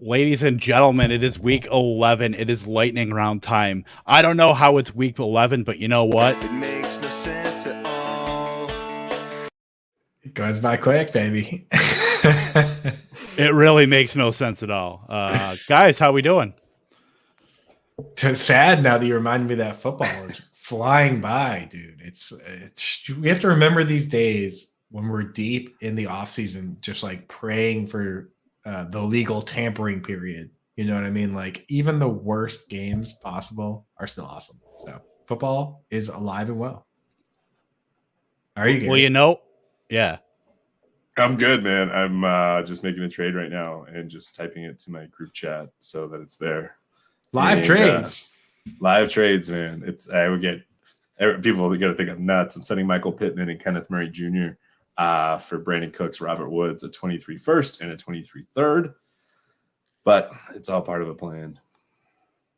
Ladies and gentlemen, it is week 11. It is lightning round time. I don't know how it's week 11, but you know what? It makes no sense at all. It goes by quick, baby. It really makes no sense at all. Guys, how we doing? It's sad now that you reminded me that football is flying by, dude. It's we have to remember these days when we're deep in the off season, just like praying for the legal tampering period. You know what I mean? Like even the worst games possible are still awesome. So football is alive and well. How are you, Gary? Well, you know, yeah. I'm good, man. I'm just making a trade right now and just typing it to my group chat so that it's there. Live trades. Live trades, man. I would get people that got to think I'm nuts. I'm sending Michael Pittman and Kenneth Murray Jr. For Brandon Cooks, Robert Woods, a 23 first and a 23 third. But it's all part of a plan.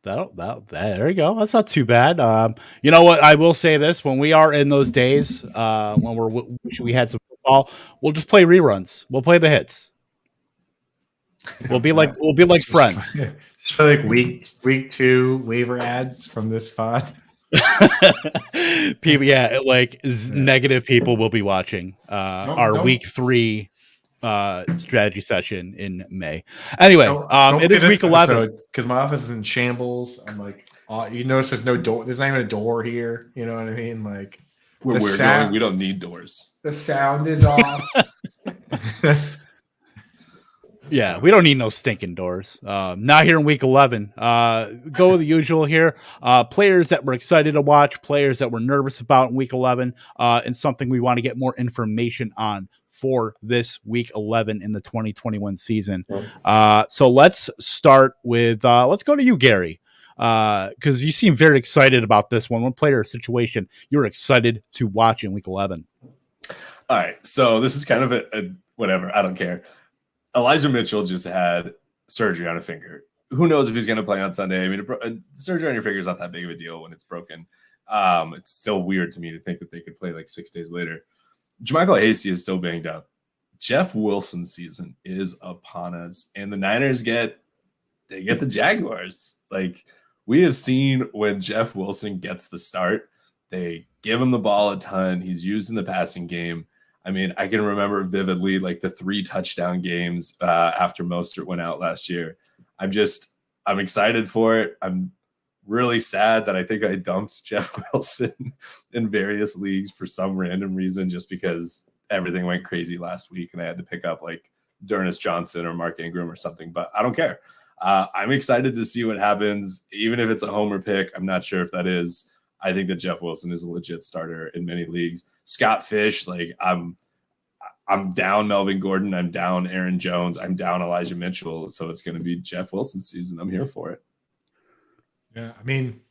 There you go. That's not too bad. You know what? I will say this: when we are in those days, when we had some football, we'll just play reruns. We'll play the hits. We'll be like friends. Just for like week 2 waiver ads from this pod. People, negative people will be watching our week 3 strategy session in May. Anyway, it is week 11 because my office is in shambles. I'm like, you notice there's no door. There's not even a door here. You know what I mean? Like where we're going, we don't need doors. The sound is off. Yeah, we don't need no stinking doors. Not here in week 11. Go with the usual here. Players that we're excited to watch, players that we're nervous about in week 11, and something we want to get more information on for this week 11 in the 2021 season. So let's start with, let's go to you, Gary, because you seem very excited about this one. One player or situation you're excited to watch in week 11. All right, so this is kind of a whatever. I don't care. Elijah Mitchell just had surgery on a finger. Who knows if he's going to play on Sunday? I mean, surgery on your finger is not that big of a deal when it's broken. It's still weird to me to think that they could play like 6 days later. Jermichael Hasty is still banged up. Jeff Wilson's season is upon us, and the Niners get the Jaguars. Like we have seen when Jeff Wilson gets the start, they give him the ball a ton. He's used in the passing game. I mean, I can remember vividly like the 3 touchdown games after Mostert went out last year. I'm excited for it. I'm really sad that I think I dumped Jeff Wilson in various leagues for some random reason, just because everything went crazy last week and I had to pick up like D'Ernest Johnson or Mark Ingram or something, but I don't care. I'm excited to see what happens. Even if it's a homer pick, I'm not sure if that is. I think that Jeff Wilson is a legit starter in many leagues. Scott Fish, like I'm down Melvin Gordon. I'm down Aaron Jones. I'm down Elijah Mitchell. So it's going to be Jeff Wilson's season. I'm here for it. Yeah, I mean,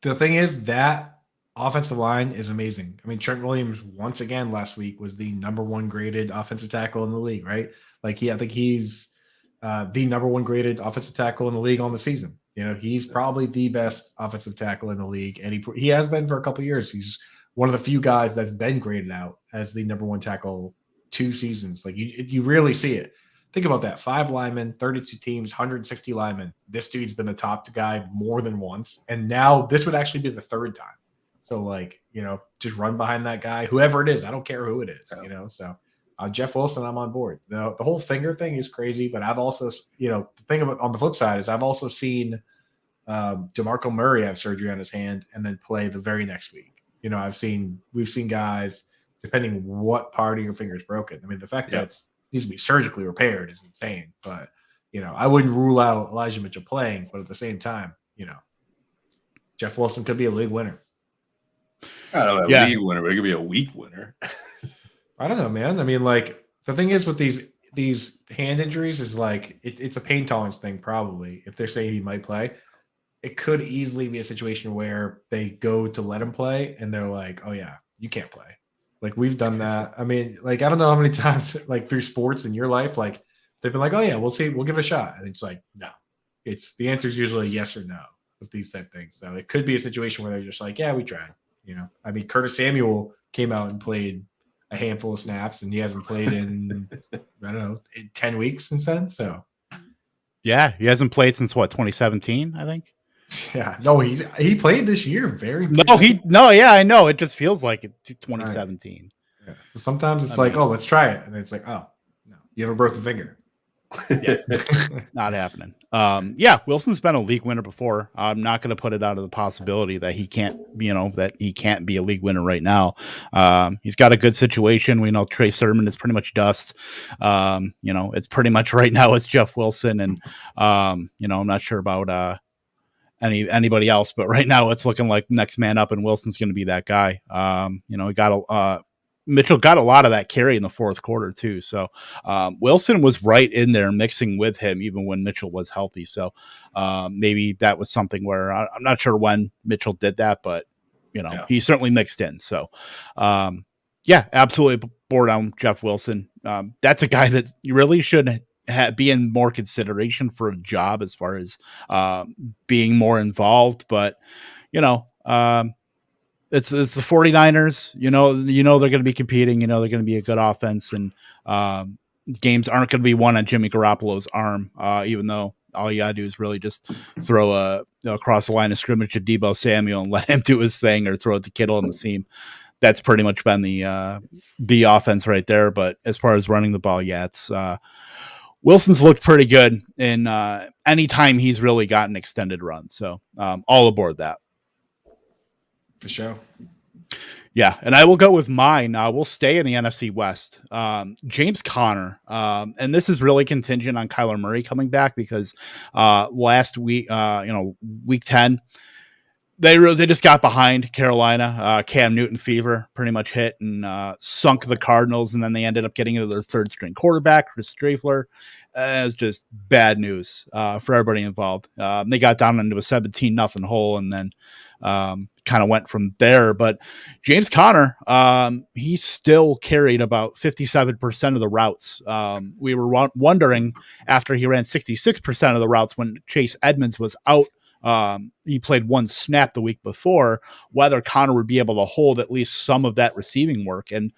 the thing is that offensive line is amazing. I mean, Trent Williams once again last week was the number 1 graded offensive tackle in the league, right? Like I think he's the number 1 graded offensive tackle in the league on the season. You know, he's probably the best offensive tackle in the league, and he has been for a couple of years. He's one of the few guys that's been graded out as the number 1 tackle 2 seasons. Like you rarely see it. Think about that. 5 linemen, 32 teams, 160 linemen. This dude's been the top guy more than once. And now this would actually be the 3rd time. So like, you know, just run behind that guy, whoever it is. I don't care who it is, you know? So Jeff Wilson, I'm on board. The whole finger thing is crazy, but I've also, you know, the thing about on the flip side is I've also seen DeMarco Murray have surgery on his hand and then play the very next week. You know, we've seen guys, depending what part of your finger is broken. I mean, the fact that it needs to be surgically repaired is insane. But, you know, I wouldn't rule out Elijah Mitchell playing, but at the same time, you know, Jeff Wilson could be a league winner. I don't know, a league winner, but it could be a week winner. I don't know, man. I mean, like the thing is with these hand injuries is like it's a pain tolerance thing. Probably if they're saying he might play, it could easily be a situation where they go to let him play and they're like, oh yeah, you can't play. Like we've done that. I mean, like I don't know how many times like through sports in your life, like they've been like, oh yeah, we'll see, we'll give it a shot, and it's like no. It's the answer is usually yes or no with these type things. So it could be a situation where they're just like, yeah, we tried. You know, I mean, Curtis Samuel came out and played a handful of snaps, and he hasn't played in I don't know 10 weeks since then. So Yeah, he hasn't played since what, 2017, I think. Yeah, no, he played this year very. Yeah, I know. It just feels like it's 2017. Right. Yeah. So sometimes it's I mean, oh, let's try it, and then it's like, oh no, you have a broken finger. Yeah, not happening. Yeah, Wilson's been a league winner before. I'm not going to put it out of the possibility that he can't, that he can't be a league winner right now. He's got a good situation. We know Trey Sermon is pretty much dust. It's pretty much right now it's Jeff Wilson, and I'm not sure about anybody else, but right now it's looking like next man up, and Wilson's going to be that guy. He got Mitchell got a lot of that carry in the fourth quarter too. So Wilson was right in there mixing with him even when Mitchell was healthy. So maybe that was something where I'm not sure when Mitchell did that, but he certainly mixed in. So absolutely bore down Jeff Wilson. That's a guy that you really should be in more consideration for a job as far as being more involved. But it's the 49ers, they're going to be competing, they're going to be a good offense, and games aren't going to be won on Jimmy Garoppolo's arm, even though all you got to do is really just throw across the line of scrimmage to Deebo Samuel and let him do his thing, or throw it to Kittle in the seam. That's pretty much been the offense right there. But as far as running the ball, it's Wilson's looked pretty good in any time he's really gotten extended runs. So all aboard that. For sure. Yeah, and I will go with mine. We'll stay in the NFC West. James Conner, and this is really contingent on Kyler Murray coming back, because last week, week 10, they just got behind Carolina. Cam Newton fever pretty much hit and sunk the Cardinals, and then they ended up getting into their third string quarterback, Chris Strafler. It was just bad news for everybody involved. They got down into a 17-0 hole, and then kind of went from there. But James Conner, he still carried about 57% of the routes. We were wondering, after he ran 66% of the routes when Chase Edmonds was out, he played one snap the week before, whether Conner would be able to hold at least some of that receiving work. And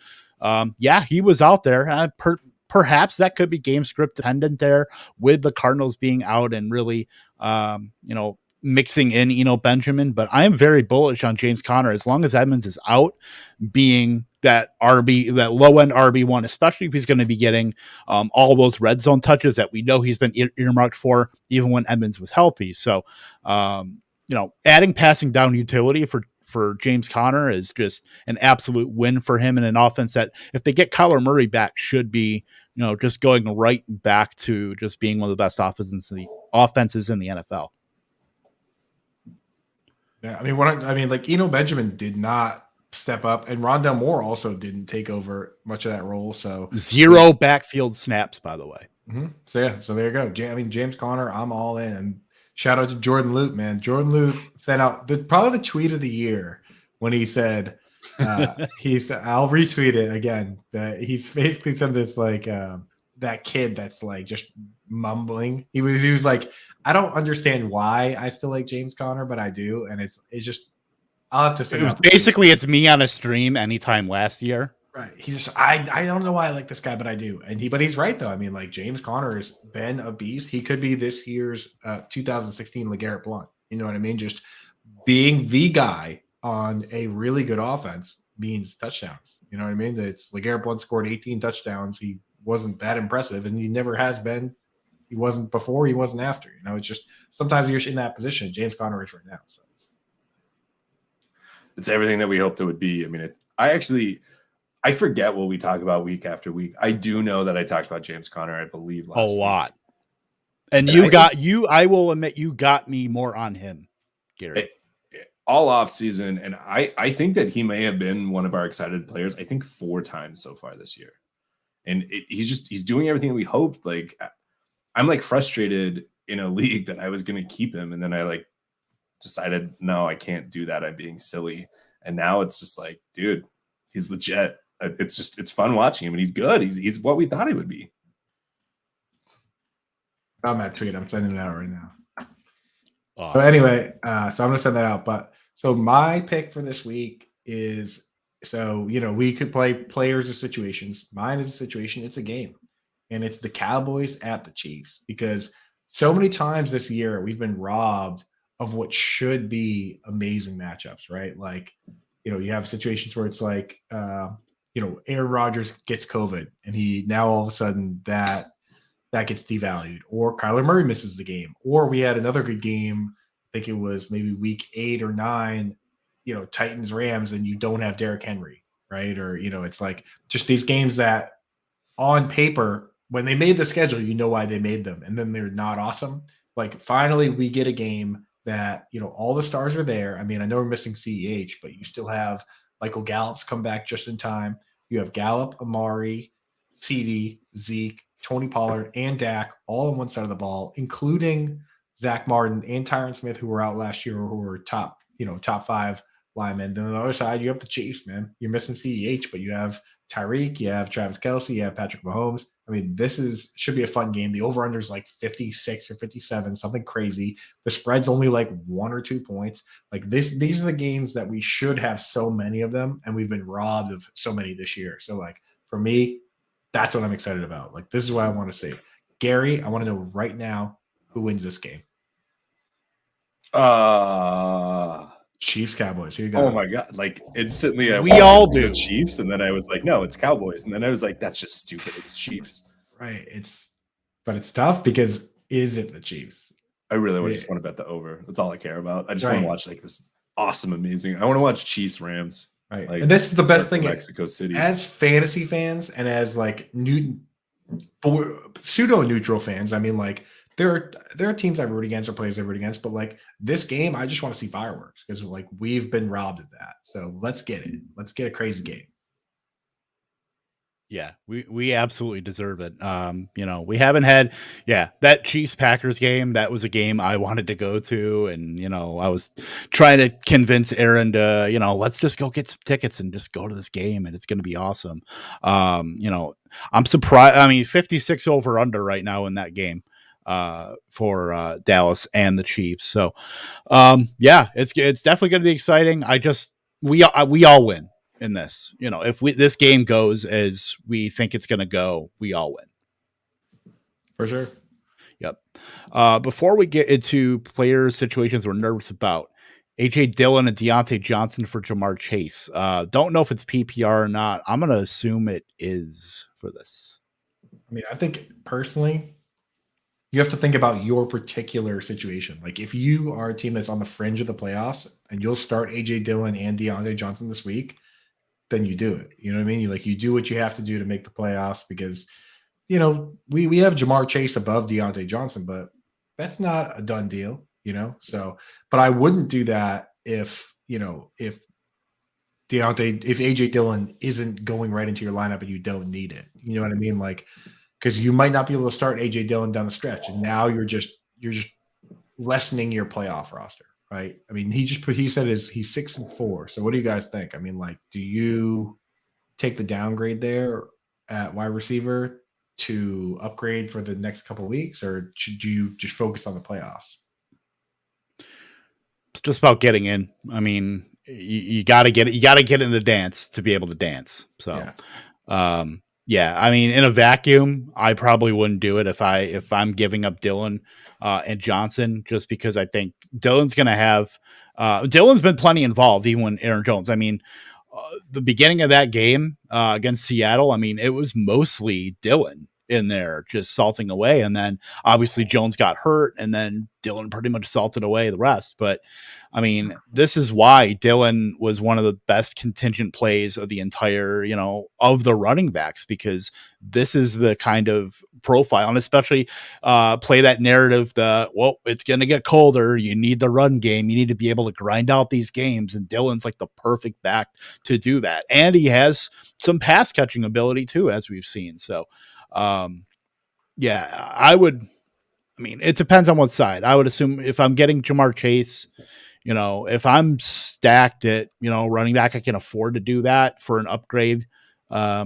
he was out there. Perhaps that could be game script dependent there, with the Cardinals being out and really, mixing in Benjamin. But I am very bullish on James Conner as long as Edmonds is out, being that low end RB1, especially if he's going to be getting all those red zone touches that we know he's been earmarked for, even when Edmonds was healthy. So, adding passing down utility for James Conner is just an absolute win for him, in an offense that, if they get Kyler Murray back, should be, just going right back to just being one of the best offenses in the NFL. Yeah, Eno Benjamin did not step up, and Rondale Moore also didn't take over much of that role. So 0 backfield snaps, by the way. Mm-hmm. So there you go. James Conner, I'm all in. And shout out to Jordan Lute, man. Jordan Lute sent out probably the tweet of the year when he said, I'll retweet it again. He's basically said this that kid that's just mumbling. He was like, I don't understand why I still like James Conner, but I do, and it's just, I'll have to say. It's me on a stream anytime last year. Right. He just, I don't know why I like this guy, but I do. But he's right though. James Conner has been a beast. He could be this year's 2016 LeGarrette Blount. You know what I mean? Just being the guy on a really good offense means touchdowns. You know what I mean? It's LeGarrette Blount scored 18 touchdowns. He wasn't that impressive, and he never has been. He wasn't before, he wasn't after. It's just sometimes you're in that position. James Conner is right now. So it's everything that we hoped it would be. I forget what we talk about week after week. I do know that I talked about James Conner, I believe, last week. Lot. And I will admit, you got me more on him, Gary. All off season, and I think that he may have been one of our excited players, I think 4 times so far this year. And he's doing everything we hoped. I'm frustrated in a league that I was going to keep him, and then I decided, no, I can't do that. I'm being silly. And now it's just dude, he's legit. It's fun watching him, and he's good. He's what we thought he would be. I'm that tweet. I'm sending it out right now. Awesome. So anyway, so I'm going to send that out. But so my pick for this week is, we could play players of situations. Mine is a situation. It's a game, and it's the Cowboys at the Chiefs, because so many times this year we've been robbed of what should be amazing matchups, right? Like, you have situations where it's like, Aaron Rodgers gets COVID and he now all of a sudden that gets devalued, or Kyler Murray misses the game, or we had another good game. I think it was maybe week 8 or 9, Titans Rams, and you don't have Derrick Henry, right? Or, it's like just these games that on paper, when they made the schedule, you know why they made them, and then they're not awesome. Like finally, we get a game that all the stars are there. I mean, I know we're missing CEH, but you still have Michael Gallup's come back just in time. You have Gallup, Amari, CD, Zeke, Tony Pollard, and Dak all on one side of the ball, including Zach Martin and Tyron Smith, who were out last year, who were top 5 linemen. Then on the other side, you have the Chiefs, man. You're missing CEH, but you have Tyreek, you have Travis Kelce, you have Patrick Mahomes. I mean, should be a fun game. The over-under is like 56 or 57, something crazy. The spread's only like 1 or 2 points. Like these are the games that we should have so many of them, and we've been robbed of so many this year. So like for me, that's what I'm excited about. Like this is what I want to see. Gary, I want to know right now who wins this game. Chiefs, Cowboys. Here you go. Oh my god! Like instantly, we all do Chiefs, and then I was like, no, it's Cowboys, and then I was like, that's just stupid. It's Chiefs. Right. But it's tough because is it the Chiefs? I really just want to bet the over. That's all I care about. I just want to watch like this awesome, amazing. I want to watch Chiefs Rams. Right. Like, and this is the best thing. Mexico City. As fantasy fans and as like pseudo neutral fans, I mean, like there are teams I root against or players I root against, but like this game, I just want to see fireworks because like we've been robbed of that. So let's get it. Let's get a crazy game. Yeah, we absolutely deserve it. We haven't had, that Chiefs Packers game. That was a game I wanted to go to, and I was trying to convince Aaron to, let's just go get some tickets and just go to this game, and it's going to be awesome. I'm surprised. I mean, 56 over under right now in that game for Dallas and the Chiefs. So, it's definitely going to be exciting. We all win. In this, if this game goes as we think it's going to go, we all win. For sure. Yep. Before we get into player situations we're nervous about, AJ Dillon and Deontay Johnson for Jamar Chase. Don't know if it's PPR or not. I'm going to assume it is for this. I mean, I think personally, you have to think about your particular situation. Like if you are a team that's on the fringe of the playoffs and you'll start AJ Dillon and Deontay Johnson this week, then you do it. You know what I mean? You do what you have to do to make the playoffs because, we have Jamar Chase above Deontay Johnson, but that's not a done deal, So, but I wouldn't do that if AJ Dillon isn't going right into your lineup and you don't need it. You know what I mean? Like, because you might not be able to start AJ Dillon down the stretch, and now you're just lessening your playoff roster. Right. I mean, he said he's 6-4. So what do you guys think? I mean, like, do you take the downgrade there at wide receiver to upgrade for the next couple of weeks, or should you just focus on the playoffs? It's just about getting in. I mean, you got to get it. You got to get in the dance to be able to dance. So, I mean, in a vacuum, I probably wouldn't do it if I'm giving up Dillon and Johnson, just because I think Dillon's going to have Dillon's been plenty involved, even when Aaron Jones. I mean, the beginning of that game against Seattle, I mean, it was mostly Dillon in there just salting away. And then obviously Jones got hurt, and then Dillon pretty much salted away the rest. But I mean, this is why Dillon was one of the best contingent plays of the entire, of the running backs, because this is the kind of profile, and especially play that narrative it's going to get colder. You need the run game. You need to be able to grind out these games. And Dillon's like the perfect back to do that. And he has some pass catching ability too, as we've seen. So, I mean, it depends on what side. I would assume if I'm getting Jamar Chase, if I'm stacked at, running back, I can afford to do that for an upgrade. I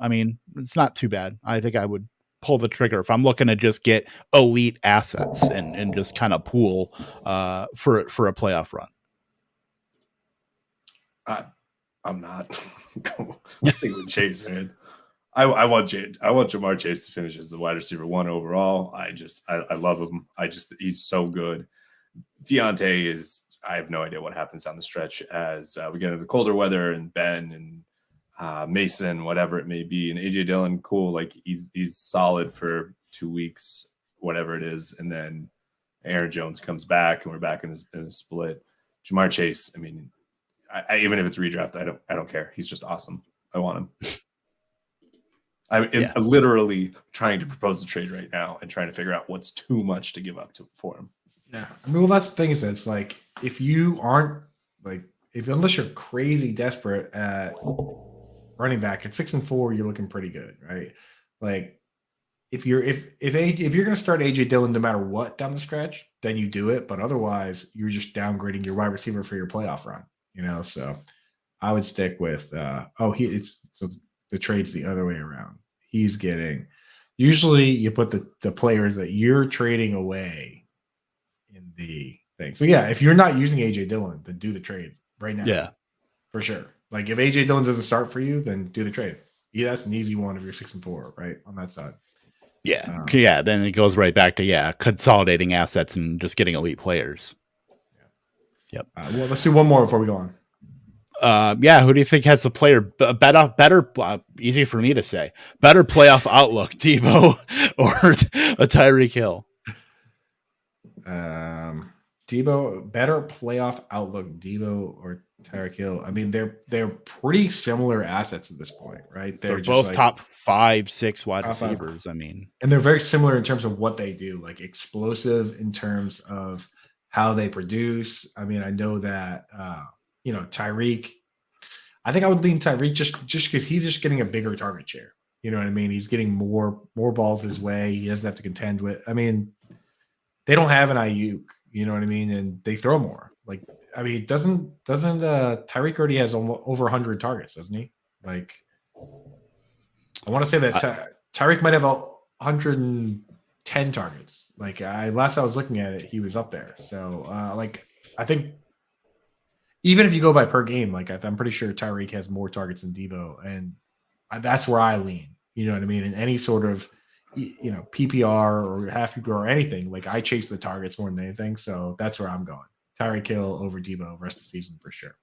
mean, it's not too bad. I think I would pull the trigger if I'm looking to just get elite assets and just kind of pool for a playoff run. I'm not. Let's take with Chase, man. I want Jamar Chase to finish as the wide receiver 1 overall. I love him. He's so good. Deontay is, I have no idea what happens down the stretch as we get into the colder weather, and Ben and Mason, whatever it may be, and AJ Dillon, cool. Like he's solid for 2 weeks, whatever it is, and then Aaron Jones comes back, and we're back in a split. Jamar Chase, I mean, I even if it's redraft, I don't care. He's just awesome. I want him. I'm literally trying to propose a trade right now and trying to figure out what's too much to give up for him. Yeah, I mean, well, that's the thing is that it's like if you aren't like unless you're crazy desperate at running back at 6-4, you're looking pretty good, right? Like if you're going to start AJ Dillon no matter what down the stretch, then you do it. But otherwise, you're just downgrading your wide receiver for your playoff run, you know. So I would stick with the trade's the other way around. He's getting usually you put the players that you're trading away in the thing. So yeah, if you're not using AJ Dillon, then do the trade right now. Yeah, for sure. Like if AJ Dillon doesn't start for you, then do the trade. Yeah, that's an easy one if you're 6-4, right? On that side. Yeah. Then it goes right back to consolidating assets and just getting elite players. Yeah. Yep. Well, let's do one more before we go on. Who do you think has the player better? Easy for me to say. Better playoff outlook, Debo or a Tyreek Hill? Debo, better playoff outlook, Debo or Tyreek Hill. I mean, they're pretty similar assets at this point, right? They're both like top 5-6 wide receivers. I mean, and they're very similar in terms of what they do, like explosive in terms of how they produce. I mean, I know that Tyreek. I think I would lean Tyreek just because he's just getting a bigger target share. You know what I mean? He's getting more balls his way. He doesn't have to contend with. I mean, they don't have an Ayuk. You know what I mean? And they throw more. Like, I mean, doesn't Tyreek already has over 100 targets, doesn't he? Like, I want to say that Tyreek might have 110 targets. Like, last I was looking at it, he was up there. So, I think even if you go by per game, like I'm pretty sure Tyreek has more targets than Debo, and that's where I lean. You know what I mean? In any sort of PPR or half PPR or anything, like I chase the targets more than anything. So that's where I'm going. Tyreek Hill over Debo rest of the season for sure.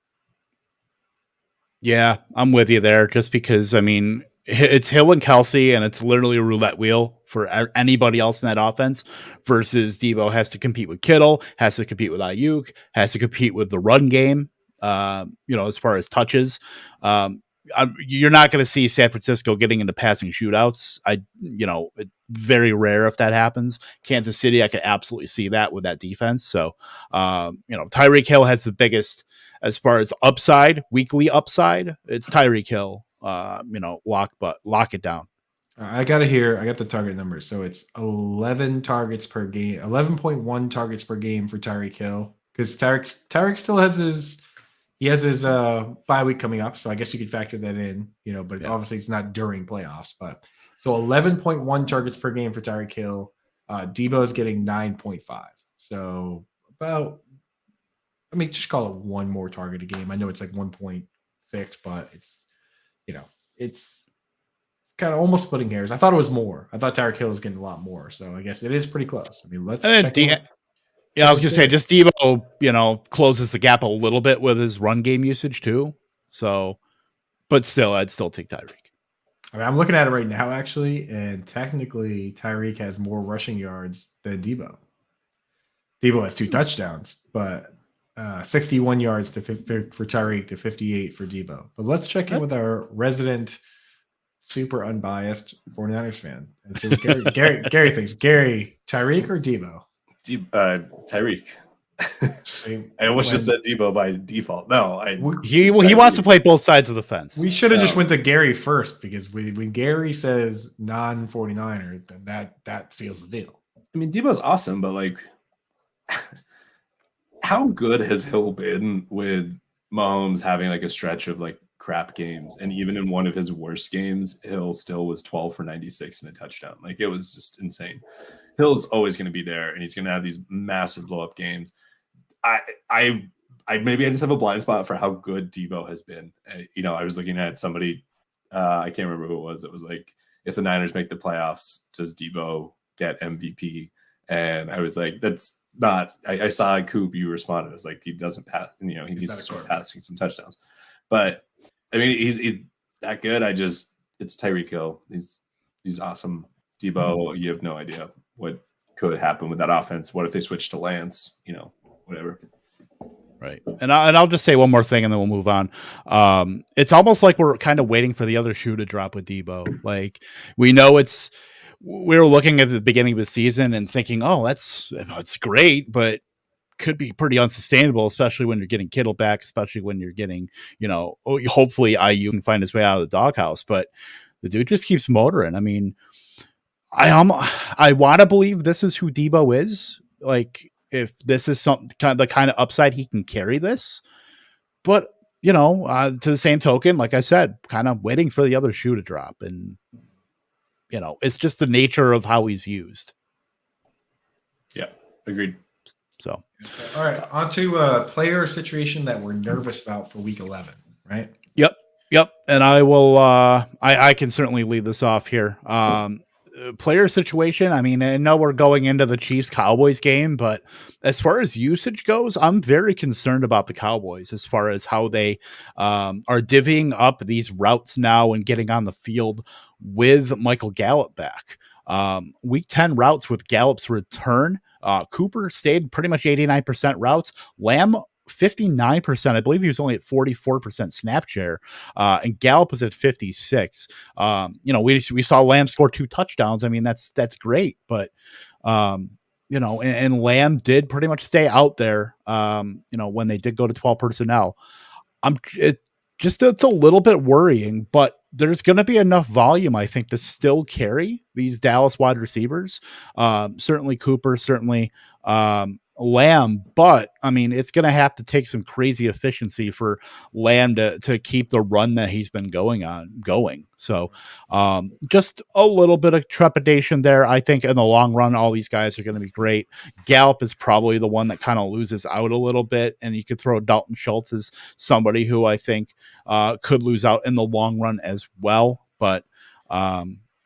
Yeah, I'm with you there. Just because I mean it's Hill and Kelsey, and it's literally a roulette wheel for anybody else in that offense. Versus Debo has to compete with Kittle, has to compete with Ayuk, has to compete with the run game. As far as touches. You're not going to see San Francisco getting into passing shootouts. It's very rare if that happens. Kansas City, I could absolutely see that with that defense. So, Tyreek Hill has the biggest as far as upside, weekly upside. It's Tyreek Hill. Lock it down. I got the target numbers. So it's 11 targets per game, 11.1 targets per game for Tyreek Hill because Tyreek still has his. He has his bye week coming up, so I guess you could factor that in, but obviously it's not during playoffs. But so 11.1 targets per game for Tyreek Hill. Debo is getting 9.5. So about, just call it one more target a game. I know it's like 1.6, but it's kind of almost splitting hairs. I thought it was more. I thought Tyreek Hill was getting a lot more. So I guess it is pretty close. I mean, let's check. Yeah, I was gonna say just Debo, closes the gap a little bit with his run game usage too. So, but still, I'd still take Tyreek. I mean, I'm looking at it right now, actually, and technically, Tyreek has more rushing yards than Debo. Debo has 2 touchdowns, but 61 yards for Tyreek to 58 for Debo. But let's check in with our resident, super unbiased 49ers fan and see what Gary thinks. Gary, Tyreek or Debo? Tyreek. I almost just said Debo by default. No, he wants to play both sides of the fence. We should have just went to Gary first because when Gary says non-49er, then that seals the deal. I mean, Debo's awesome, but like, how good has Hill been with Mahomes having like a stretch of like crap games? And even in one of his worst games, Hill still was 12 for 96 and a touchdown. Like it was just insane. Hill's always going to be there, and he's going to have these massive blow-up games. I maybe I just have a blind spot for how good Debo has been. I was looking at somebody I can't remember who it was. It was like, if the Niners make the playoffs, does Debo get MVP? And I was like, that's not. I saw a Coop. You responded. I was like, he doesn't pass. He needs to start passing some touchdowns. But I mean, he's that good. It's Tyreek Hill. He's awesome. Debo, you have no idea what could happen with that offense. What if they switch to Lance? Whatever. Right. And I'll just say one more thing and then we'll move on. It's almost like we're kind of waiting for the other shoe to drop with Debo. Like, we know we were looking at the beginning of the season and thinking, oh, it's great, but could be pretty unsustainable, especially when you're getting Kittle back, especially when you're getting, hopefully IU can find his way out of the doghouse. But the dude just keeps motoring. I mean, I want to believe this is who Debo is. Like, if this is the kind of upside he can carry this, but to the same token, like I said, kind of waiting for the other shoe to drop, and it's just the nature of how he's used. Yeah, agreed. So, all right, on to a player situation that we're nervous about for Week 11, right? Yep. And I will. I can certainly lead this off here. Player situation. I mean, I know we're going into the Chiefs-Cowboys game, but as far as usage goes, I'm very concerned about the Cowboys as far as how they are divvying up these routes now and getting on the field with Michael Gallup back. Week 10 routes with Gallup's return. Cooper stayed pretty much 89% routes. Lamb 59%. I believe he was only at 44% snap share, and Gallup was at 56. We saw Lamb score 2 touchdowns. I mean, that's great, but and Lamb did pretty much stay out there. When they did go to 12 personnel, it's a little bit worrying, but there's going to be enough volume, I think, to still carry these Dallas wide receivers. Certainly Cooper, certainly Lamb, but I mean, it's going to have to take some crazy efficiency for Lamb to keep the run that he's been going. So just a little bit of trepidation there. I think in the long run, all these guys are going to be great. Gallup is probably the one that kind of loses out a little bit, and you could throw Dalton Schultz as somebody who I think could lose out in the long run as well. But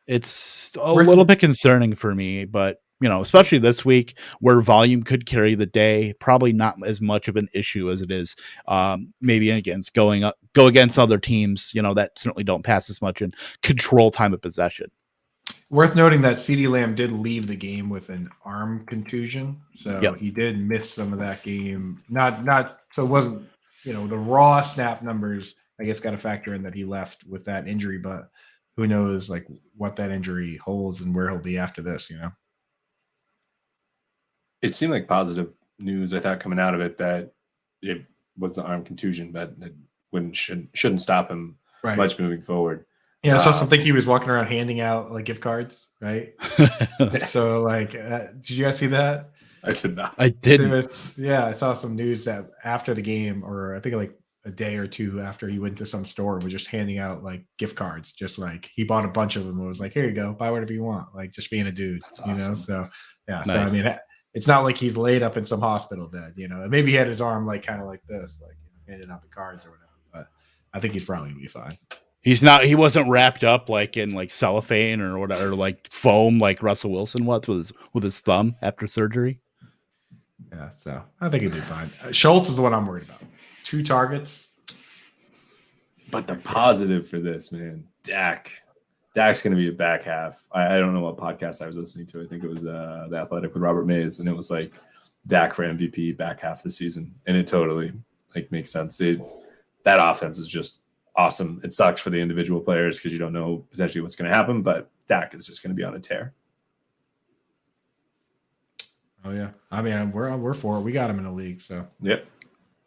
it's a little bit concerning for me, but especially this week where volume could carry the day, probably not as much of an issue as it is maybe against go against other teams, that certainly don't pass as much and control time of possession. Worth noting that CeeDee Lamb did leave the game with an arm contusion, so He did miss some of that game. So it wasn't, the raw snap numbers, I guess, got to factor in that he left with that injury, but who knows like what that injury holds and where he'll be after this, It seemed like positive news, I thought, coming out of it, that it was the arm contusion, but it shouldn't stop him much moving forward. Yeah, so I think he was walking around handing out like gift cards, right? So did you guys see that? I did not. I didn't. I saw some news that after the game, or I think like a day or two after, he went to some store and was just handing out like gift cards, just like he bought a bunch of them and was like, here you go, buy whatever you want, like just being a dude. That's awesome. So yeah, nice. So I mean, it's not like he's laid up in some hospital bed, maybe he had his arm like kind of like this, like handing out the cards or whatever, but I think he's probably gonna be fine. He wasn't wrapped up like in like cellophane or whatever, or like foam like Russell Wilson was with his thumb after surgery. Yeah, so I think he'll be fine. Schultz is the one I'm worried about. 2 targets. But the positive for this, man, Dak's going to be a back half. I don't know what podcast I was listening to. I think it was The Athletic with Robert Mays, and it was like Dak for MVP back half of the season, and it totally makes sense. That offense is just awesome. It sucks for the individual players because you don't know potentially what's going to happen, but Dak is just going to be on a tear. Oh yeah, I mean we're for it. We got him in the league, so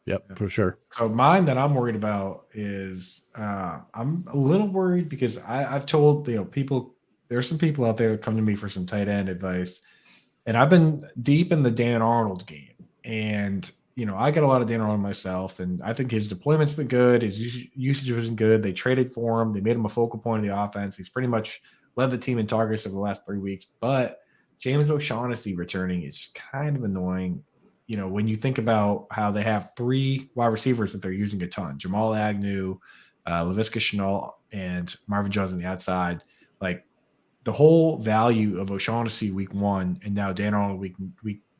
Yep, for sure. So mine that I'm worried about is I'm a little worried because I've told people, there's some people out there that come to me for some tight end advice, and I've been deep in the Dan Arnold game, and I get a lot of Dan Arnold myself, and I think his deployment's been good, his usage has been good. They traded for him, they made him a focal point of the offense. He's pretty much led the team in targets over the last 3 weeks, but James O'Shaughnessy returning is just kind of annoying. When you think about how they have 3 wide receivers that they're using a ton, Jamal Agnew, Laviska Shenault and Marvin Jones on the outside. Like the whole value of O'Shaughnessy week 1 and now Dan Arnold week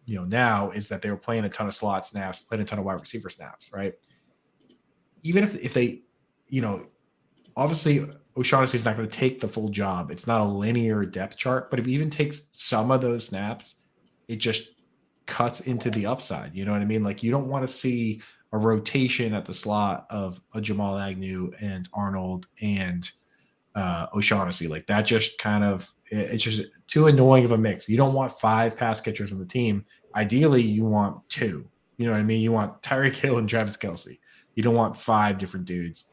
now is that they were playing a ton of slot snaps, playing a ton of wide receiver snaps, right? Even if they, obviously O'Shaughnessy is not going to take the full job. It's not a linear depth chart, but if he even takes some of those snaps, it just cuts into the upside. You know what I mean? Like you don't want to see a rotation at the slot of a Jamal Agnew and Arnold and O'Shaughnessy. Like that just kind of, it's just too annoying of a mix. You don't want 5 pass catchers on the team. Ideally, you want 2. You know what I mean? You want Tyreek Hill and Travis Kelce. You don't want 5 different dudes.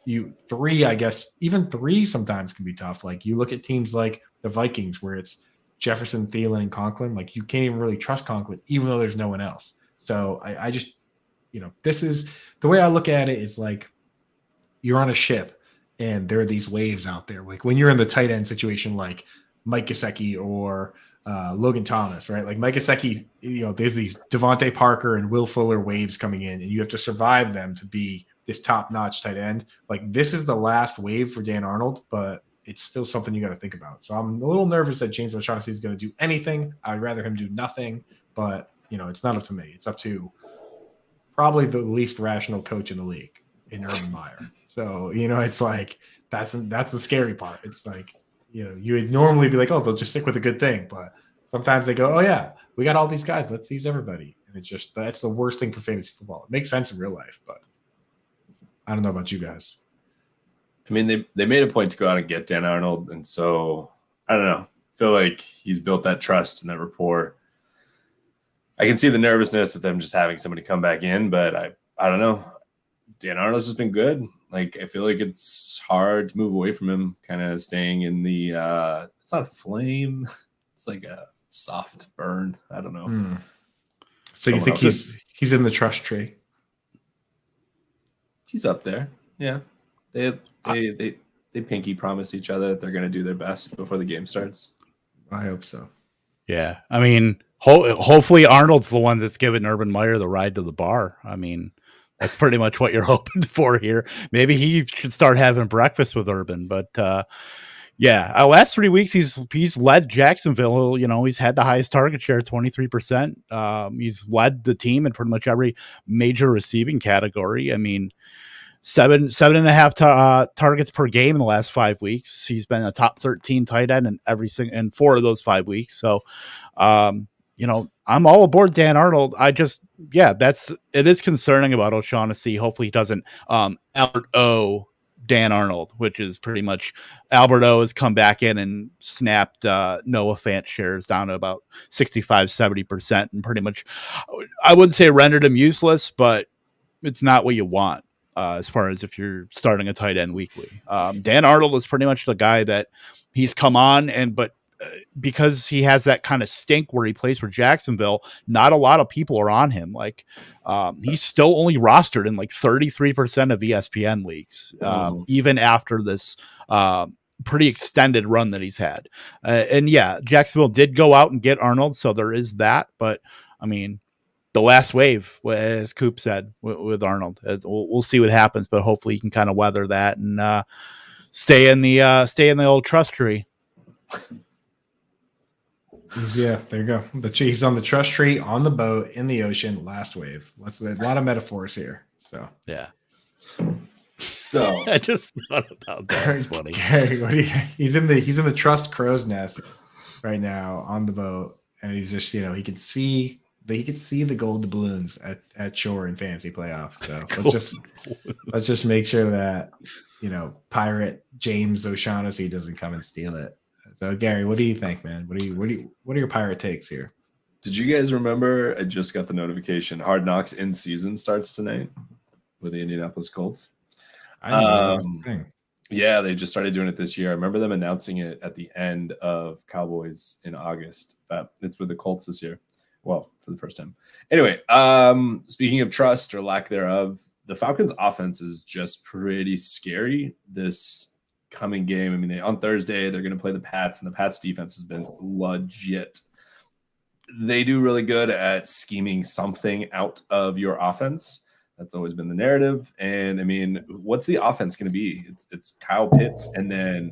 3, I guess, even 3 sometimes can be tough. Like you look at teams like the Vikings where it's Jefferson, Thielen, and Conklin. Like you can't even really trust Conklin, even though there's no one else. So I just, this is the way I look at it is like you're on a ship and there are these waves out there. Like when you're in the tight end situation, like Mike Gesicki or Logan Thomas, right? Like Mike Gesicki, there's these Devontae Parker and Will Fuller waves coming in, and you have to survive them to be this top-notch tight end. Like this is the last wave for Dan Arnold, but it's still something you got to think about. So I'm a little nervous that James O'Shaughnessy is going to do anything. I'd rather him do nothing, but it's not up to me. It's up to probably the least rational coach in the league in Urban Meyer. So, it's like, that's the scary part. It's like, you would normally be like, oh, they'll just stick with a good thing. But sometimes they go, oh yeah, we got all these guys. Let's use everybody. And it's just, that's the worst thing for fantasy football. It makes sense in real life, but I don't know about you guys. I mean, they made a point to go out and get Dan Arnold. And so I don't know. I feel like he's built that trust and that rapport. I can see the nervousness of them just having somebody come back in, but I don't know. Dan Arnold's just been good. Like, I feel like it's hard to move away from him, kind of staying in the it's not a flame. It's like a soft burn. I don't know. So you think he's in the trust tree? He's up there. Yeah. They pinky promise each other that they're going to do their best before the game starts. I hope so. Yeah. I mean, hopefully Arnold's the one that's giving Urban Meyer the ride to the bar. I mean, that's pretty much what you're hoping for here. Maybe he should start having breakfast with Urban, but last 3 weeks he's led Jacksonville. He's had the highest target share, 23%. He's led the team in pretty much every major receiving category. I mean, 7.5 targets per game in the last 5 weeks. He's been a top 13 tight end in 4 of those 5 weeks. So, I'm all aboard Dan Arnold. It is concerning about O'Shaughnessy. Hopefully he doesn't Albert O Dan Arnold, which is pretty much Albert O has come back in and snapped Noah Fant shares down to about 65-70%, and pretty much, I wouldn't say rendered him useless, but it's not what you want. As far as if you're starting a tight end weekly, Dan Arnold is pretty much the guy that he's come on, but because he has that kind of stink where he plays for Jacksonville, not a lot of people are on him. Like he's still only rostered in like 33% of ESPN leagues, even after this pretty extended run that he's had. And Jacksonville did go out and get Arnold, so there is that. But I mean, the last wave, as Coop said, with Arnold. We'll see what happens, but hopefully he can kind of weather that and stay in the old trust tree. Yeah, there you go. He's on the trust tree, on the boat, in the ocean, last wave. There's a lot of metaphors here. So yeah. So I just thought about that. It's funny. Gary, he's in the trust crow's nest right now on the boat, and he's just he can see the gold doubloons at shore in fantasy playoffs. So let's just make sure that pirate James O'Shaughnessy doesn't come and steal it. So Gary, what do you think, man? What are your pirate takes here? Did you guys remember? I just got the notification. Hard Knocks in season starts tonight with the Indianapolis Colts. I didn't know that was a thing. Yeah, they just started doing it this year. I remember them announcing it at the end of Cowboys in August. It's with the Colts this year. Well, for the first time. Anyway, speaking of trust or lack thereof, the Falcons offense is just pretty scary this coming game. I mean, on Thursday, they're going to play the Pats, and the Pats defense has been legit. They do really good at scheming something out of your offense. That's always been the narrative. And I mean, what's the offense going to be? It's Kyle Pitts and then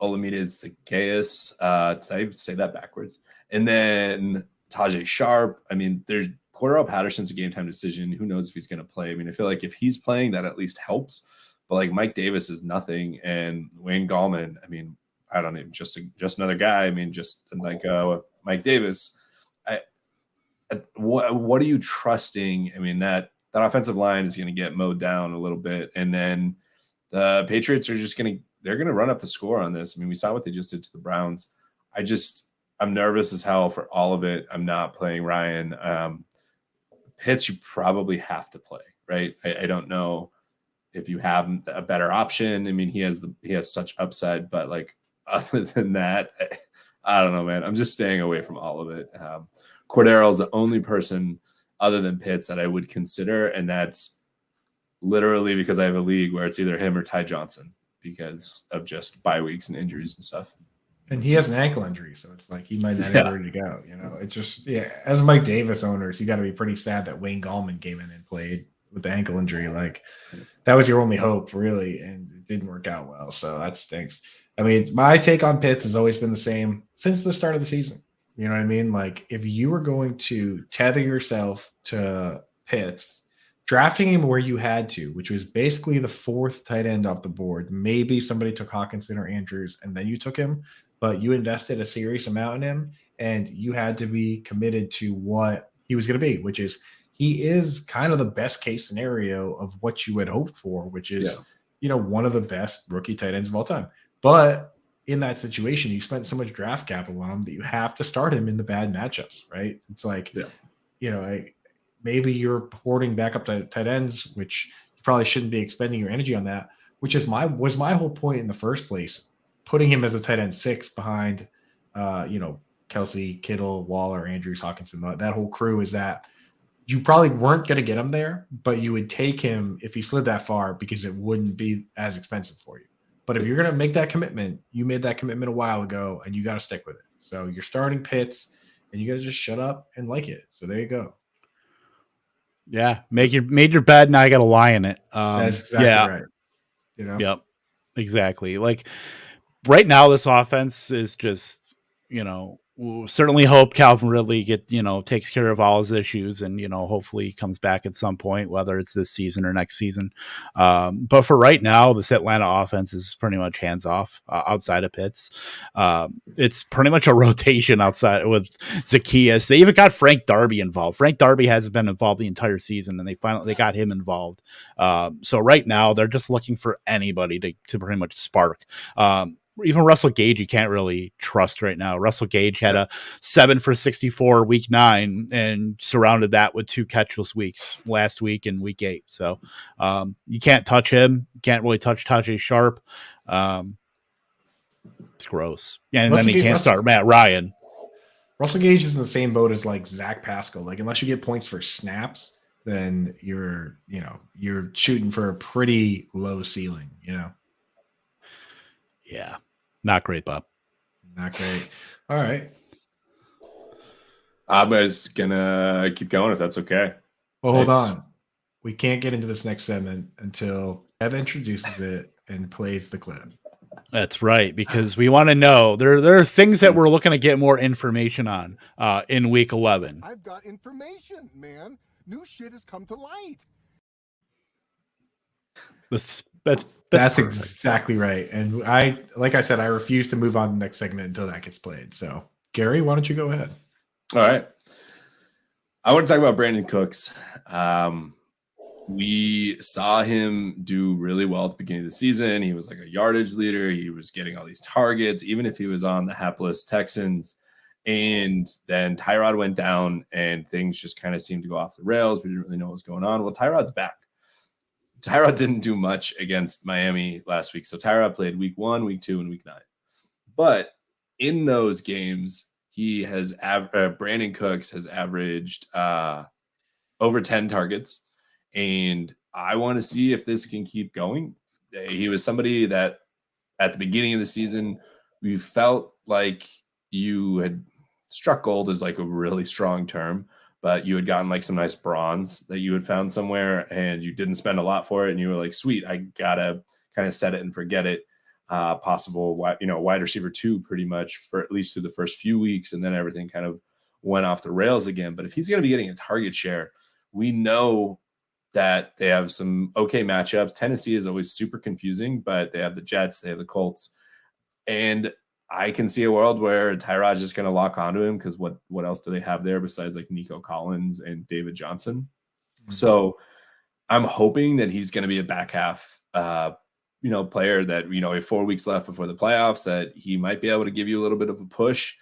Olamide Zacchaeus. Did I say that backwards? And then Tajay Sharp. I mean, there's Cordell Patterson's a game time decision. Who knows if he's going to play? I mean, I feel like if he's playing, that at least helps. But like Mike Davis is nothing, and Wayne Gallman. I mean, I don't even just another guy. I mean, just like Mike Davis. What are you trusting? I mean, that offensive line is going to get mowed down a little bit, and then the Patriots are just they're going to run up the score on this. I mean, we saw what they just did to the Browns. I'm nervous as hell for all of it. I'm not playing Ryan. Pitts, you probably have to play, right? I don't know if you have a better option. I mean, he has such upside, but like other than that, I don't know, man. I'm just staying away from all of it. Cordero is the only person other than Pitts that I would consider, and that's literally because I have a league where it's either him or Ty Johnson because of just bye weeks and injuries and stuff. And he has an ankle injury, so it's like he might not be ready to go. You know, it just as Mike Davis owners, you got to be pretty sad that Wayne Gallman came in and played with the ankle injury. Like that was your only hope, really, and it didn't work out well. So that stinks. I mean, my take on Pitts has always been the same since the start of the season. You know what I mean? Like if you were going to tether yourself to Pitts, drafting him where you had to, which was basically the fourth tight end off the board. Maybe somebody took Hawkinson or Andrews, and then you took him. But you invested a serious amount in him, and you had to be committed to what he was going to be, which is he is kind of the best case scenario of what you had hoped for, which is, one of the best rookie tight ends of all time. But in that situation, you spent so much draft capital on him that you have to start him in the bad matchups, right? It's like, maybe you're hoarding backup tight ends, which you probably shouldn't be expending your energy on that, which was my whole point in the first place. Putting him as a tight end 6 behind, Kelsey, Kittle, Waller, Andrews, Hawkinson, that whole crew is that you probably weren't going to get him there, but you would take him if he slid that far because it wouldn't be as expensive for you. But if you're going to make that commitment, you made that commitment a while ago and you got to stick with it. So you're starting Pitts and you got to just shut up and like it. So there you go. Yeah. Made your bed. Now I got to lie in it. That's exactly right. Yep. Exactly. Like, right now, this offense is just, we'll certainly hope Calvin Ridley takes care of all his issues and, hopefully he comes back at some point, whether it's this season or next season. But for right now, this Atlanta offense is pretty much hands off outside of Pitts. It's pretty much a rotation outside with Zacchaeus. They even got Frank Darby involved. Frank Darby hasn't been involved the entire season, and they got him involved. So right now, they're just looking for anybody to pretty much spark. Even Russell Gage, you can't really trust right now. Russell Gage had a 7 for 64 week 9 and surrounded that with 2 catchless weeks last week and week 8. So you can't touch him. You can't really touch Tajay Sharp. It's gross. Yeah, and then you can't start Matt Ryan. Russell Gage is in the same boat as like Zach Pascal. Like unless you get points for snaps, then you're shooting for a pretty low ceiling, Yeah. Not great, Bob. Not great. All right. I'm just gonna keep going if that's okay. Well, hold on. We can't get into this next segment until Ev introduces it and plays the clip. That's right, because we want to know there are things that we're looking to get more information on in week 11. I've got information, man. New shit has come to light. That's exactly right. And like I said, I refuse to move on to the next segment until that gets played. So, Gary, why don't you go ahead? All right. I want to talk about Brandon Cooks. We saw him do really well at the beginning of the season. He was like a yardage leader. He was getting all these targets, even if he was on the hapless Texans. And then Tyrod went down and things just kind of seemed to go off the rails. We didn't really know what was going on. Well, Tyrod's back. Tyrod didn't do much against Miami last week. So Tyrod played week 1, week 2, and week 9. But in those games, he has Brandon Cooks has averaged over 10 targets. And I want to see if this can keep going. He was somebody that at the beginning of the season, we felt like you had struck gold is like a really strong term, but you had gotten like some nice bronze that you had found somewhere and you didn't spend a lot for it. And you were like, sweet, I gotta kind of set it and forget it. Possible, wide receiver 2 pretty much for at least through the first few weeks. And then everything kind of went off the rails again. But if he's going to be getting a target share, we know that they have some okay matchups. Tennessee is always super confusing, but they have the Jets, they have the Colts. And I can see a world where Tyrod's just going to lock onto him because what else do they have there besides like Nico Collins and David Johnson? Mm-hmm. So I'm hoping that he's going to be a back half, player that, if 4 weeks left before the playoffs, that he might be able to give you a little bit of a push.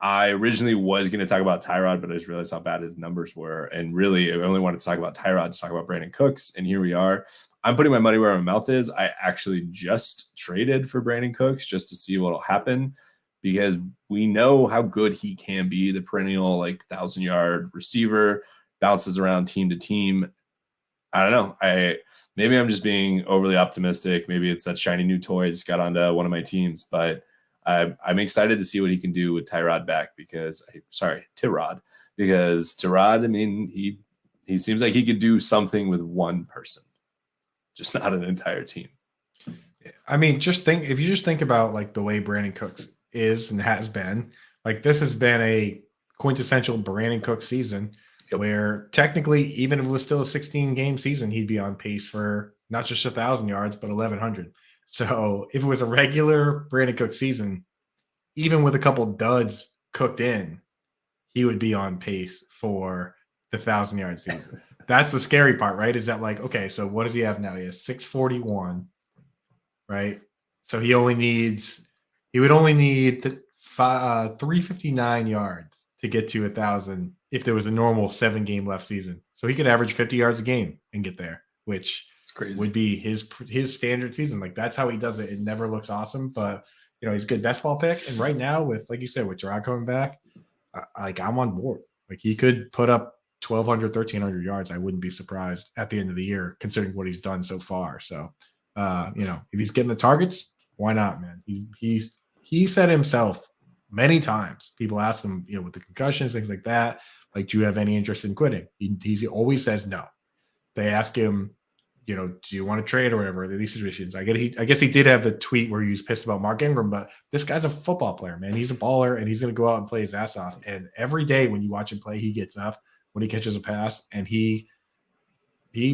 I originally was going to talk about Tyrod, but I just realized how bad his numbers were. And really, I only wanted to talk about Tyrod to talk about Brandon Cooks. And here we are. I'm putting my money where my mouth is. I actually just traded for Brandon Cooks just to see what will happen because we know how good he can be. The perennial 1,000-yard receiver, bounces around team to team. I don't know. Maybe I'm just being overly optimistic. Maybe it's that shiny new toy just got onto one of my teams, but I'm excited to see what he can do with Tyrod back Tyrod, because Tyrod, I mean, he seems like he could do something with one person, just not an entire team. I mean, if you just think about the way Brandon Cooks is and has been, this has been a quintessential Brandon Cooks season. Yep. Where technically, even if it was still a 16-game season, he'd be on pace for not just 1,000 yards, but 1,100. So if it was a regular Brandon Cook season, even with a couple duds cooked in, he would be on pace for the 1,000-yard season. That's the scary part, right? Is that okay, so what does he have now? He has 641, right? So he would only need 359 yards to get to 1,000 if there was a normal 7-game left season. So he could average 50 yards a game and get there, which would be his standard season. That's how he does it. It never looks awesome, but he's a good best ball pick. And right now with, like you said, with Gerard coming back, I'm on board. He could put up 1,200, 1,300 yards. I wouldn't be surprised at the end of the year, considering what he's done so far. So, if he's getting the targets, why not, man? He said himself many times, people ask him, with the concussions, things like that, do you have any interest in quitting? He always says no. They ask him, do you want to trade or whatever, these situations. I guess he did have the tweet where he was pissed about Mark Ingram, but this guy's a football player, man. He's a baller, and he's going to go out and play his ass off. And every day when you watch him play, he gets up when he catches a pass, and he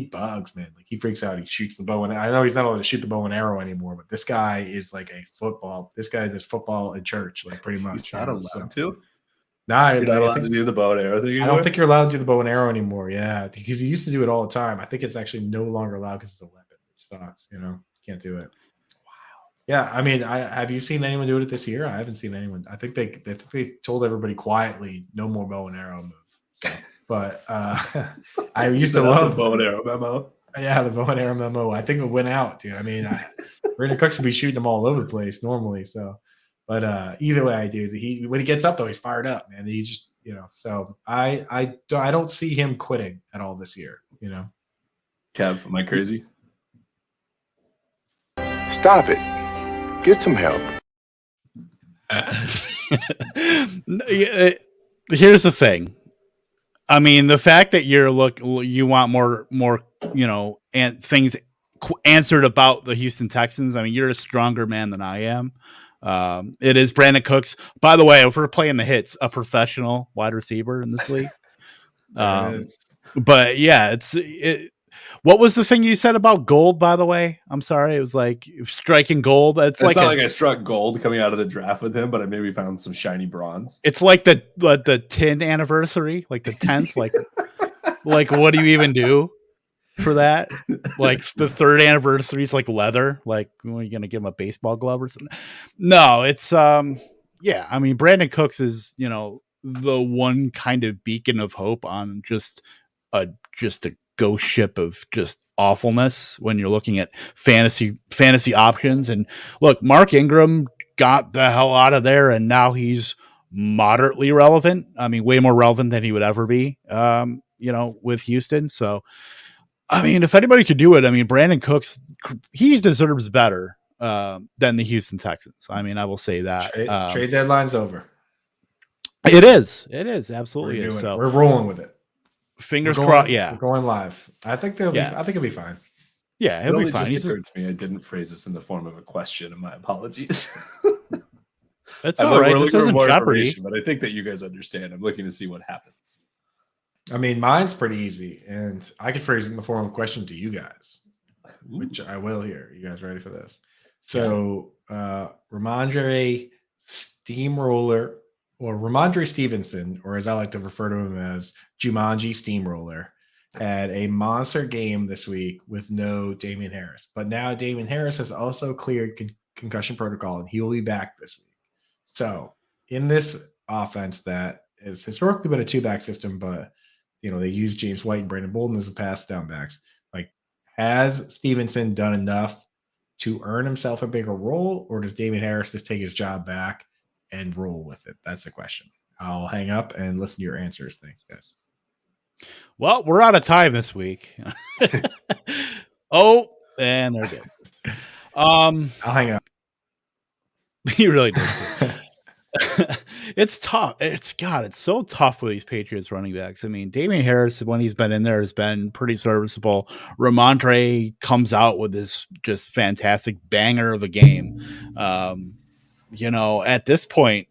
bugs, man. He freaks out. He shoots the bow, and I know he's not allowed to shoot the bow and arrow anymore, but this guy is a football. This guy does football in church, pretty much. He's not allowed to? Nah, you're not allowed to do the bow and arrow thing. I don't think you're allowed to do the bow and arrow anymore. Yeah, because he used to do it all the time. I think it's actually no longer allowed because it's a weapon, which sucks. Can't do it. Wow. Yeah, I mean, have you seen anyone do it this year? I haven't seen anyone. I think they told everybody quietly, no more bow and arrow move. So, but I used to love the bow and arrow memo. Yeah, the bow and arrow memo. I think it went out, dude. I mean, Brandon Cooks would be shooting them all over the place normally. So. But either way, I do. When he gets up, though, he's fired up, man. He just, So I don't see him quitting at all this year. Kev, am I crazy? Stop it. Get some help. Here's the thing. I mean, the fact that you want more, and things answered about the Houston Texans. I mean, you're a stronger man than I am. It is Brandon Cooks. By the way, if we're playing the hits, a professional wide receiver in this league. But yeah, what was the thing you said about gold, by the way? I'm sorry. It was striking gold. It's not like I struck gold coming out of the draft with him, but I maybe found some shiny bronze. It's like the 10 anniversary, the 10th, what do you even do for that? The third anniversary is leather. Are you gonna give him a baseball glove or something? No, it's yeah. I mean, Brandon Cooks is the one kind of beacon of hope on just a ghost ship of just awfulness when you're looking at fantasy options. And look, Mark Ingram got the hell out of there, and now he's moderately relevant. I mean, way more relevant than he would ever be. With Houston. So. I mean, if anybody could do it, I mean, Brandon Cooks, he deserves better than the Houston Texans. I mean, I will say that. Trade deadline's over. It is. It is. Absolutely We're is. doing it. So We're rolling with it. fingers crossed. We're Yeah. going live. I think they'll Yeah. be. I think it'll be fine. Yeah. It He'll be only fine. just occurred to me I didn't phrase this in the form of a question, and my apologies. It's all right. We're This looking for isn't more Jeopardy. information, but I think that you guys understand. I'm looking to see what happens. I mean, mine's pretty easy, and I could phrase it in the form of a question to you guys, which I will here. You guys ready for this? So, Ramondre Steamroller, or Ramondre Stevenson, or as I like to refer to him as Jumanji Steamroller, had a monster game this week with no Damian Harris. But now Damian Harris has also cleared concussion protocol, and he will be back this week. So, in this offense that has historically been a two-back system, but they use James White and Brandon Bolden as the pass down backs. Like, has Stevenson done enough to earn himself a bigger role, or does Damian Harris just take his job back and roll with it? That's the question. I'll hang up and listen to your answers. Thanks, guys. Well, we're out of time this week. Oh, and they're good. I'll hang up. He really did. It's tough. It's so tough with these Patriots running backs. I mean, Damian Harris, when he's been in there, has been pretty serviceable. Ramondre comes out with this just fantastic banger of a game. At this point,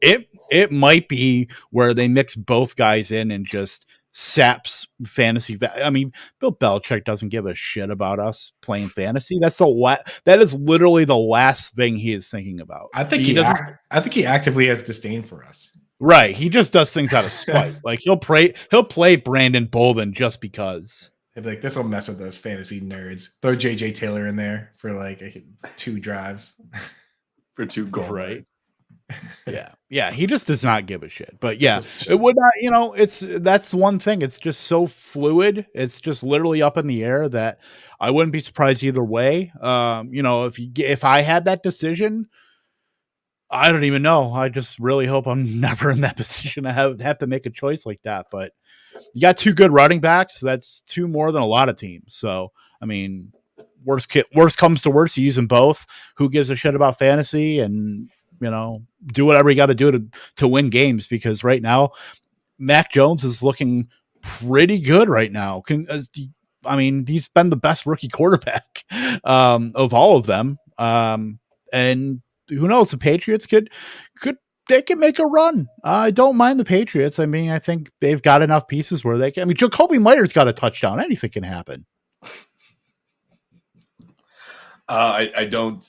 it might be where they mix both guys in and just saps fantasy. I mean, Bill Belichick doesn't give a shit about us playing fantasy. That is literally the last thing he is thinking about. I think he actively has disdain for us. Right. He just does things out of spite. Like he'll play Brandon Bolden just because. He'll be like, this will mess with those fantasy nerds. Throw JJ Taylor in there for like 2 drives. For 2 goals. Right. Yeah. He just does not give a shit. But yeah, it would not, that's one thing. It's just so fluid. It's just literally up in the air that I wouldn't be surprised either way. If I had that decision, I don't even know. I just really hope I'm never in that position. I have to make a choice like that. But you got 2 good running backs. That's 2 more than a lot of teams. So, I mean, worst comes to worst, you use them both. Who gives a shit about fantasy? And do whatever you got to do to win games, because right now Mac Jones is looking pretty good right now. He's been the best rookie quarterback of all of them. And who knows, the Patriots could make a run. I don't mind the Patriots. I mean, I think they've got enough pieces where they can. I mean, Jacoby Meyer's got a touchdown. Anything can happen. I don't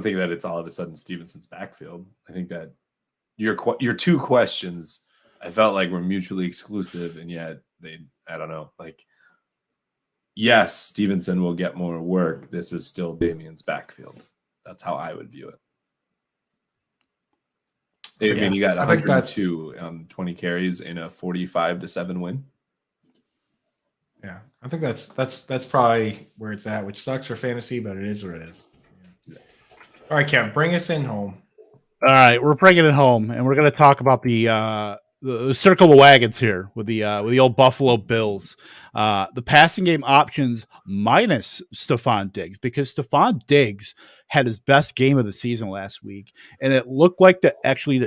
think that it's all of a sudden Stevenson's backfield. I think that your 2 questions I felt like were mutually exclusive, and yet I don't know. Like, yes, Stevenson will get more work. This is still Damian's backfield. That's how I would view it. I mean, you got 102 on 20 carries in a 45-7 win. Yeah, I think that's probably where it's at, which sucks for fantasy, but it is what it is. Yeah. All right, Kev, bring us in home. All right, we're bringing it home, and we're going to talk about the circle the wagons here with the old Buffalo Bills. The passing game options minus Stephon Diggs, because Stephon Diggs had his best game of the season last week, and it looked like that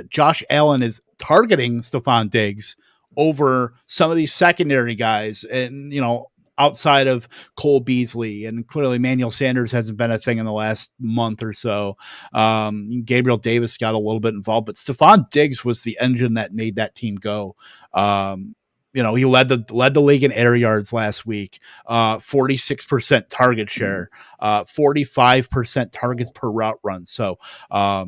Josh Allen is targeting Stephon Diggs over some of these secondary guys, and outside of Cole Beasley, and clearly Emmanuel Sanders hasn't been a thing in the last month or so. Gabriel Davis got a little bit involved, but Stephon Diggs was the engine that made that team go. He led the league in air yards last week, 46% target share, 45% targets per route run. So, I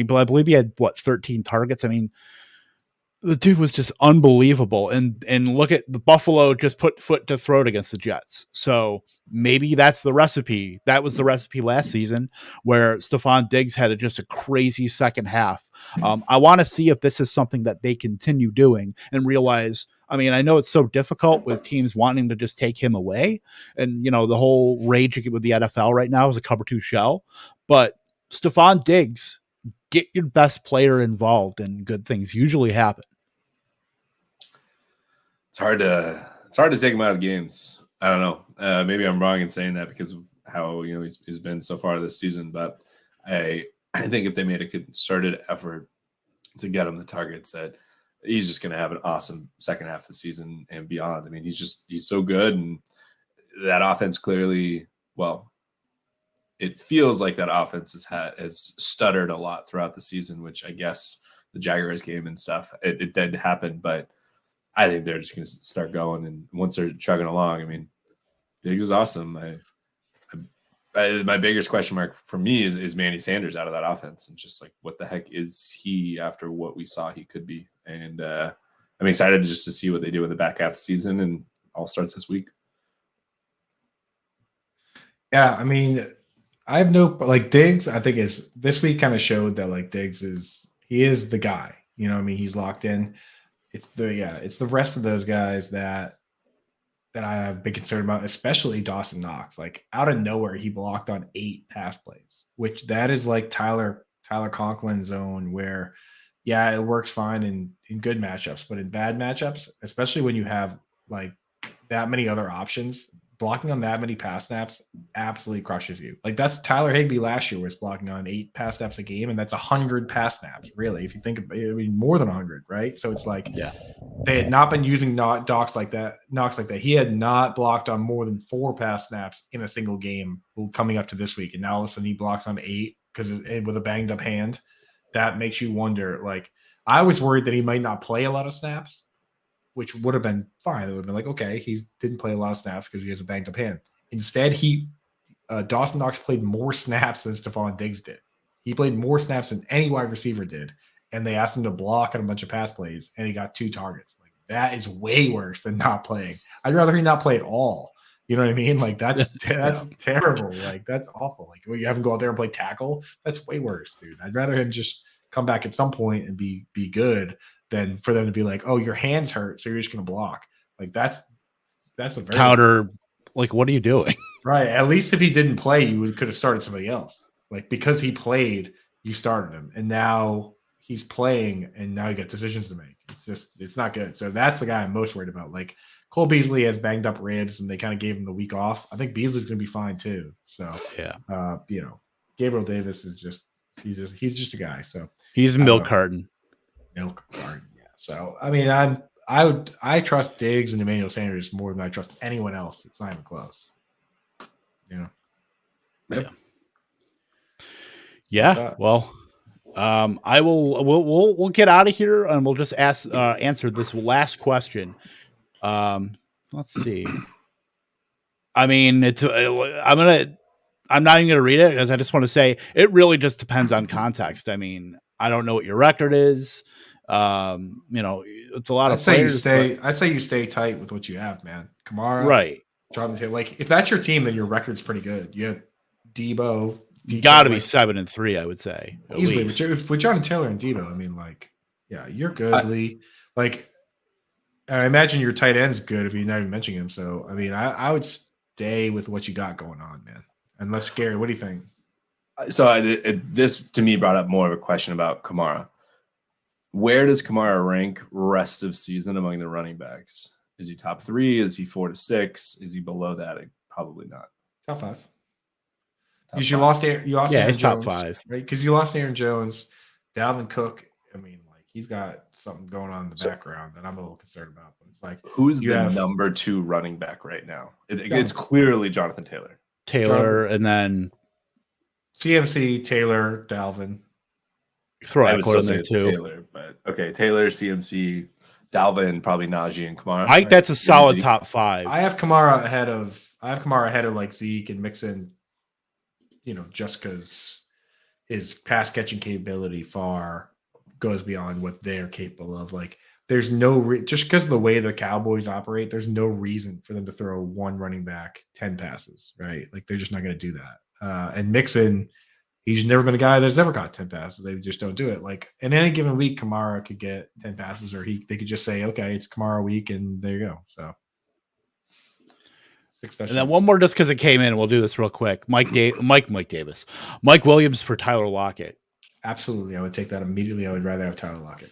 believe he had 13 targets. I mean, the dude was just unbelievable. And look at the Buffalo just put foot to throat against the Jets. So maybe that's the recipe. That was the recipe last season, where Stephon Diggs had just a crazy second half. I want to see if this is something that they continue doing and realize. I mean, I know it's so difficult with teams wanting to just take him away. And, the whole rage with the NFL right now is a cover 2 shell. But Stephon Diggs, get your best player involved and good things usually happen. It's hard to take him out of games. I don't know. Maybe I'm wrong in saying that because of how he's been so far this season. But I think if they made a concerted effort to get him the targets, that he's just going to have an awesome second half of the season and beyond. I mean, he's so good, and that offense clearly, well, it feels like that offense has stuttered a lot throughout the season, which I guess the Jaguars game and stuff, it did happen, but I think they're just going to start going. And once they're chugging along, I mean, Diggs is awesome. My biggest question mark for me is Manny Sanders out of that offense, and just like, what the heck is he after what we saw he could be? And I'm excited just to see what they do in the back half of the season, and all starts this week. Yeah, I mean, I have no like Diggs. I think is this week kind of showed that like Diggs is the guy. You know what I mean? He's locked in. It's the rest of those guys that I have been concerned about, especially Dawson Knox. Like out of nowhere, he blocked on 8 pass plays, which that is like Tyler Conklin zone where, yeah, it works fine in good matchups, but in bad matchups, especially when you have like that many other options, blocking on that many pass snaps absolutely crushes you. Like that's Tyler Higbee last year was blocking on 8 pass snaps a game, and that's 100 pass snaps, really. If you think about it, I mean, more than 100, right? So it's like, yeah, they had not been using Knox like that. He had not blocked on more than 4 pass snaps in a single game coming up to this week, and now all of a sudden he blocks on 8 because with a banged up hand. That makes you wonder. Like I was worried that he might not play a lot of snaps, which would have been fine. It would have been like, okay, he didn't play a lot of snaps because he has a banged up hand. Instead, Dawson Knox played more snaps than Stephon Diggs did. He played more snaps than any wide receiver did, and they asked him to block on a bunch of pass plays, and he got 2 targets. Like that is way worse than not playing. I'd rather he not play at all. You know what I mean? Like that's terrible. Like that's awful. Like when you have him go out there and play tackle, that's way worse, dude. I'd rather him just come back at some point and be good than for them to be like, oh, your hands hurt, so you're just gonna block. Like that's a very counter. Like, what are you doing? Right. At least if he didn't play, you could have started somebody else. Like because he played, you started him, and now he's playing, and now you got decisions to make. It's not good. So that's the guy I'm most worried about. Like Cole Beasley has banged up ribs, and they kind of gave him the week off. I think Beasley's going to be fine too. So yeah, Gabriel Davis is he's just a guy. So he's a milk carton. Milk carton. Yeah. So I mean, I trust Diggs and Emmanuel Sanders more than I trust anyone else. It's not even close. You know. Yep. Yeah. Well, we'll get out of here, and we'll just answer this last question. Let's see. I mean, I'm not even gonna read it because I just want to say it really just depends on context. I mean, I don't know what your record is. It's a lot of players. I say you stay tight with what you have, man. Kamara, right? Jonathan Taylor. Like if that's your team, then your record's pretty good. You have Debo. You got to be 7-3, I would say. Easily with Jonathan Taylor and Debo. I mean, like, yeah, you're good, Lee. Like, and I imagine your tight end's good if you're not even mentioning him. So, I mean, I would stay with what you got going on, man. Unless Gary, what do you think? So this to me brought up more of a question about Kamara. Where does Kamara rank rest of season among the running backs? Is he top 3? Is he 4 to 6? Is he below that? Probably not. Top 5. Because you lost Aaron Jones, top 5, right? Because you lost Aaron Jones, Dalvin Cook. I mean, like he's got something going on in the background that I'm a little concerned about. But it's like, who's the number 2 running back right now? It's clearly Jonathan Taylor. And then CMC, Taylor, Dalvin. Throw Eckler in there too. Taylor, but okay, Taylor, CMC, Dalvin, probably Najee and Kamara. I think that's a solid top 5. I have Kamara ahead of like Zeke and Mixon. Just because his pass catching capability far goes beyond what they're capable of. Like, there's no just because of the way the Cowboys operate, there's no reason for them to throw one running back 10 passes, right? Like, they're just not going to do that. And Mixon, he's never been a guy that's ever got 10 passes. They just don't do it. Like, in any given week, Kamara could get 10 passes, or they could just say, okay, it's Kamara week, and there you go. So. And then one more, just because it came in, we'll do this real quick. Mike Davis, Mike Williams for Tyler Locket. Absolutely, I would take that immediately. I would rather have Tyler Locket.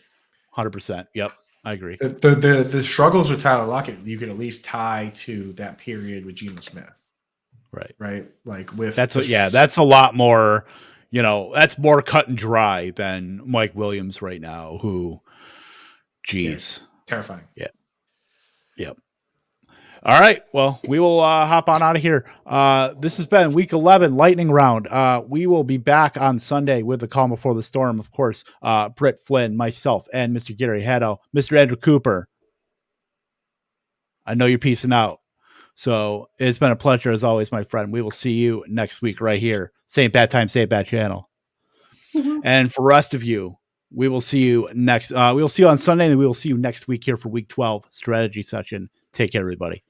100%. Yep, I agree. The struggles with Tyler Lockett, you could at least tie to that period with Geno Smith. Right. Right. Like with that's a lot more. You know, that's more cut and dry than Mike Williams right now, who, geez. Yeah. Terrifying. Yeah. Yep. All right. Well, we will hop on out of here. This has been week 11 lightning round. We will be back on Sunday with the calm before the storm. Of course, Britt Flinn, myself, and Mr. Gary Haddow, Mr. Andrew Cooper. I know you're peacing out. So it's been a pleasure as always, my friend. We will see you next week right here. Same bad time, same bad channel. And for the rest of you, we will see you next. We will see you on Sunday, and we will see you next week here for week 12 strategy session. Take care, everybody.